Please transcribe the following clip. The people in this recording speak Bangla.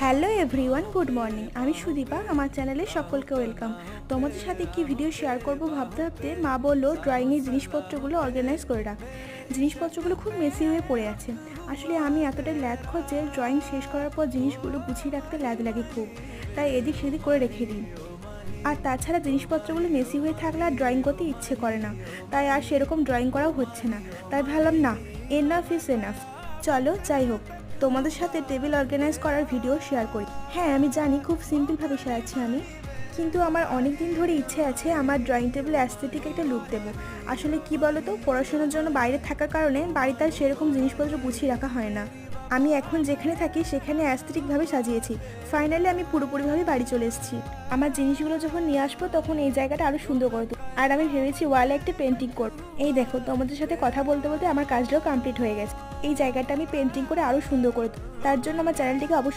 Hello everyone, good morning. আমি সুদীপা, আমার চ্যানেলে সকলকে ওয়েলকাম। তোমাদের সাথে কি ভিডিও শেয়ার করব ভাবতে ভাবতে মা বললো ড্রয়িংয়ের জিনিসপত্রগুলো অর্গানাইজ করে রাখ। জিনিসপত্রগুলো খুব মেসি হয়ে পড়ে আছে। আসলে আমি এতটাই ল্যাদ খোঁজে ড্রয়িং শেষ করার পর জিনিসগুলো গুছিয়ে রাখতে ল্যাদ লাগে খুব, তাই এদিক সেদিক করে রেখে দিই। আর তাছাড়া জিনিসপত্রগুলো মেসি হয়ে থাকলে আর ড্রয়িং করতে ইচ্ছে করে না, তাই আর সেরকম ড্রয়িং করাও হচ্ছে না। তাই ভাবলাম না, এনাফ ইজ এনাফ। চলো যাই হোক, তোমাদের সাথে টেবিল অর্গানাইজ করার ভিডিও শেয়ার করি। হ্যাঁ আমি জানি খুব সিম্পলভাবে সাজাচ্ছি আমি, কিন্তু আমার অনেক দিন ধরে ইচ্ছে আছে আমার ড্রয়িং টেবিল অ্যাস্থেটিক একটা লুক দেবো। আসলে কি বলো তো, পড়াশোনার জন্য বাইরে থাকার কারণে বাড়িতে আর সেরকম জিনিসপত্র গুছিয়ে রাখা হয় না। আমি এখন যেখানে থাকি সেখানে অ্যাস্থেটিকভাবে সাজিয়েছি। ফাইনালি আমি পুরোপুরিভাবে বাড়ি চলে এসেছি। আমার জিনিসগুলো যখন নিয়ে আসবো তখন এই জায়গাটা আরও সুন্দর করে দেবো। আর আমি ভেবেছি ওয়ালে একটা পেন্টিং করবো। এই দেখো, তোমাদের সাথে কথা বলতে বলতে আমার কাজটাও কমপ্লিট হয়ে গেছে। এই জায়গাটা আমি পেন্টিং করে আরও সুন্দর করে দেবো। তার জন্য আমার চ্যানেলটিকে অবশ্যই